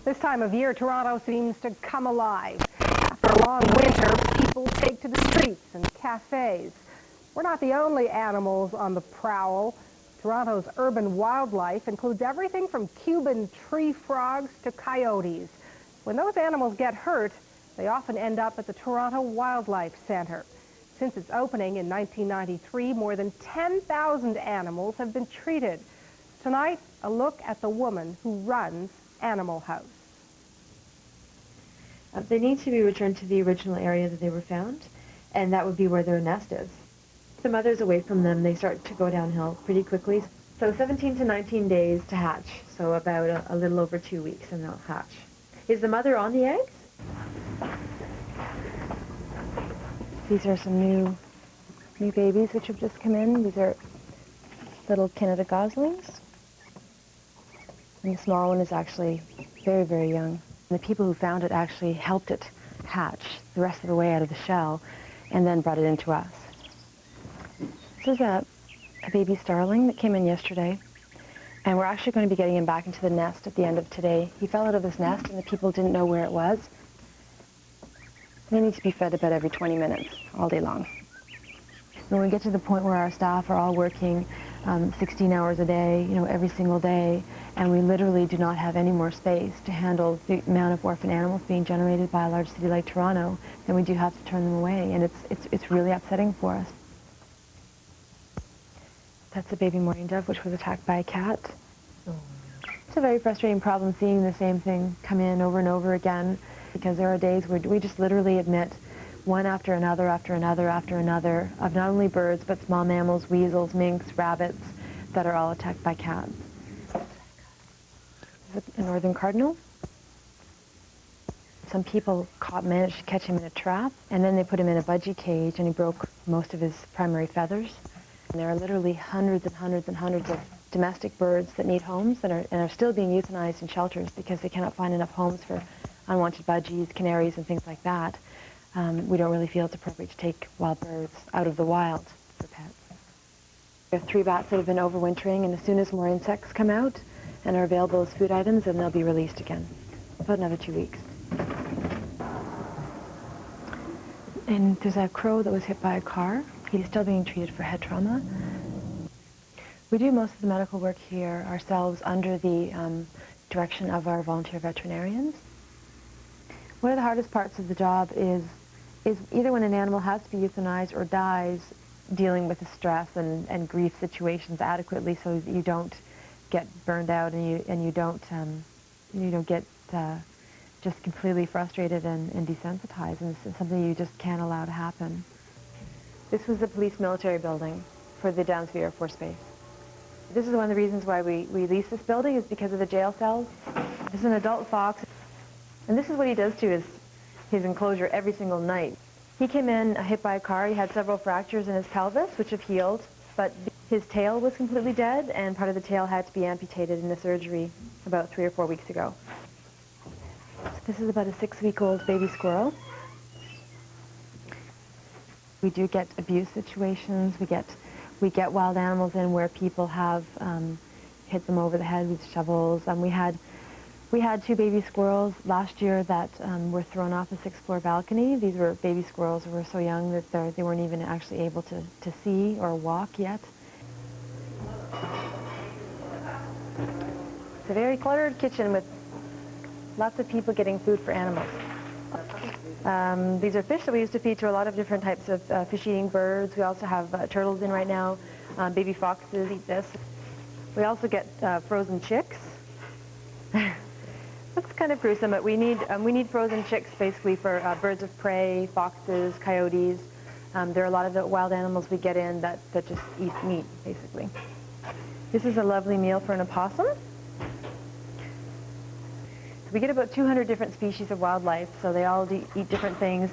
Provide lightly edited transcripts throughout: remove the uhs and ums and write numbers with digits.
This time of year, Toronto seems to come alive. After a long winter, people take to the streets and cafes. We're not the only animals on the prowl. Toronto's urban wildlife includes everything from Cuban tree frogs to coyotes. When those animals get hurt, they often end up at the Toronto Wildlife Centre. Since its opening in 1993, more than 10,000 animals have been treated. Tonight, a look at the woman who runs Animal House. They need to be returned to the original area that they were found, and that would be where their nest is. The mother's away from them, they start to go downhill pretty quickly. So 17 to 19 days to hatch, so about a little over 2 weeks, and they'll hatch. Is the mother on the eggs? These are some new babies which have just come in. These are little Canada goslings. And the small one is actually very, very young. And the people who found it actually helped it hatch the rest of the way out of the shell and then brought it into us. This is a baby starling that came in yesterday, and we're actually going to be getting him back into the nest at the end of today. He fell out of his nest and the people didn't know where it was. They need to be fed about every 20 minutes all day long. When we get to the point where our staff are all working 16 hours a day, every single day, and we literally do not have any more space to handle the amount of orphan animals being generated by a large city like Toronto, then we do have to turn them away, and it's really upsetting for us. That's a baby mourning dove which was attacked by a cat. Oh, yeah. It's a very frustrating problem seeing the same thing come in over and over again, because there are days where we just literally admit one after another, after another, after another, of not only birds, but small mammals, weasels, minks, rabbits, that are all attacked by cats. This is a northern cardinal. Some people managed to catch him in a trap, and then they put him in a budgie cage, and he broke most of his primary feathers. And there are literally hundreds and hundreds and hundreds of domestic birds that need homes and are still being euthanized in shelters because they cannot find enough homes for unwanted budgies, canaries, and things like that. We don't really feel it's appropriate to take wild birds out of the wild for pets. We have 3 bats that have been overwintering, and as soon as more insects come out and are available as food items, then they'll be released again. About another 2 weeks. And there's a crow that was hit by a car. He's still being treated for head trauma. We do most of the medical work here ourselves under the direction of our volunteer veterinarians. One of the hardest parts of the job is either when an animal has to be euthanized or dies, dealing with the stress and grief situations adequately so that you don't get burned out and you don't get just completely frustrated and desensitized, and this is something you just can't allow to happen. This was the police military building for the Downsview Air Force Base. This is one of the reasons why we leased this building, is because of the jail cells. This is an adult fox, and this is what he does to his enclosure every single night. He came in hit by a car. He had several fractures in his pelvis, which have healed, but his tail was completely dead, and part of the tail had to be amputated in a surgery about 3 or 4 weeks ago. So this is about a 6-week-old baby squirrel. We do get abuse situations. We get wild animals in where people have hit them over the head with shovels. We had 2 baby squirrels last year that were thrown off a 6th-floor balcony. These were baby squirrels who were so young that they weren't even actually able to see or walk yet. It's a very cluttered kitchen with lots of people getting food for animals. These are fish that we used to feed to a lot of different types of fish-eating birds. We also have turtles in right now. Baby foxes eat this. We also get frozen chicks. That's kind of gruesome, but we need frozen chicks basically for birds of prey, foxes, coyotes. There are a lot of the wild animals we get in that just eat meat, basically. This is a lovely meal for an opossum. We get about 200 different species of wildlife, so they all eat different things.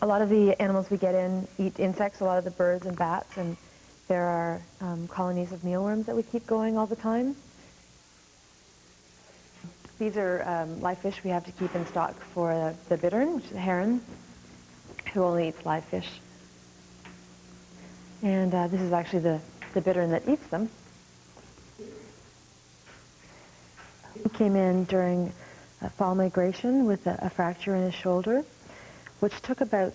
A lot of the animals we get in eat insects, a lot of the birds and bats, and there are colonies of mealworms that we keep going all the time. These are live fish we have to keep in stock for the bittern, which is a heron, who only eats live fish. And this is actually the bittern that eats them. He came in during fall migration with a fracture in his shoulder, which took about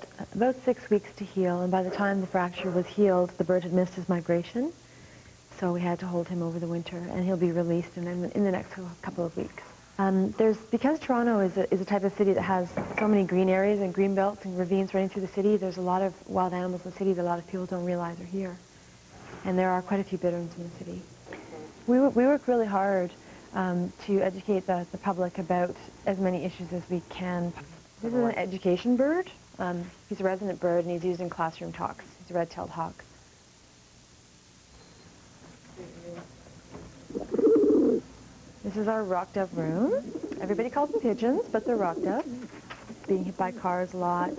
6 weeks to heal, and by the time the fracture was healed, the bird had missed his migration, so we had to hold him over the winter, and he'll be released in the next couple of weeks. Because Toronto is a type of city that has so many green areas and green belts and ravines running through the city, there's a lot of wild animals in the city that a lot of people don't realize are here. And there are quite a few bitterns in the city. We work really hard to educate the public about as many issues as we can. This is an education bird. He's a resident bird and he's used in classroom talks. He's a red-tailed hawk. This is our rock dove room. Everybody calls them pigeons, but they're rock doves. Being hit by cars a lot,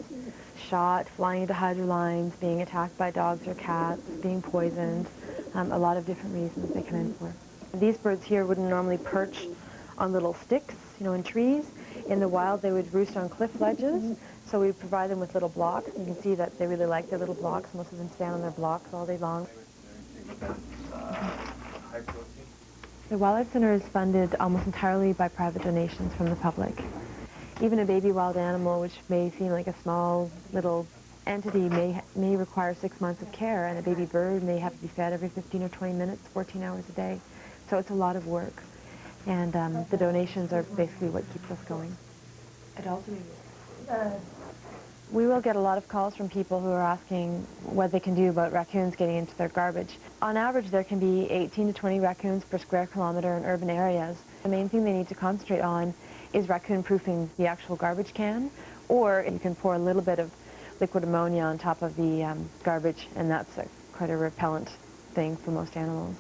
shot, flying into hydro lines, being attacked by dogs or cats, being poisoned, a lot of different reasons they come in for. These birds here wouldn't normally perch on little sticks, in trees. In the wild, they would roost on cliff ledges, so we provide them with little blocks. You can see that they really like their little blocks. Most of them stand on their blocks all day long. The Wildlife Center is funded almost entirely by private donations from the public. Even a baby wild animal, which may seem like a small little entity, may require 6 months of care, and a baby bird may have to be fed every 15 or 20 minutes, 14 hours a day. So it's a lot of work, and the donations are basically what keeps us going. We will get a lot of calls from people who are asking what they can do about raccoons getting into their garbage. On average, there can be 18 to 20 raccoons per square kilometer in urban areas. The main thing they need to concentrate on is raccoon-proofing the actual garbage can, or you can pour a little bit of liquid ammonia on top of the garbage, and that's quite a repellent thing for most animals.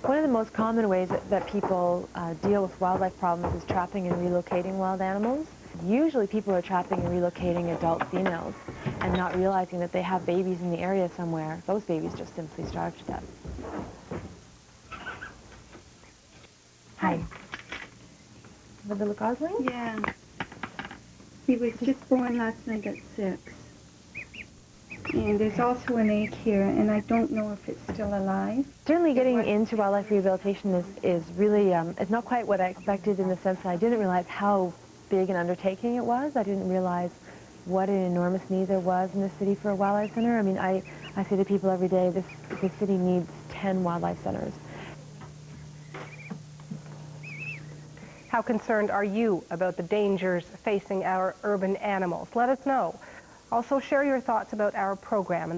One of the most common ways that people deal with wildlife problems is trapping and relocating wild animals. Usually people are trapping and relocating adult females and not realizing that they have babies in the area somewhere. Those babies just simply starve to death. Hi. The little gosling? Yeah. He was just born last night at 6. And there's also an egg here, and I don't know if it's still alive. Certainly getting into wildlife rehabilitation is really, it's not quite what I expected, in the sense that I didn't realize how big an undertaking it was. I didn't realize what an enormous need there was in the city for a wildlife center. I mean, I say to people every day, this city needs 10 wildlife centers. How concerned are you about the dangers facing our urban animals? Let us know. Also, share your thoughts about our program and the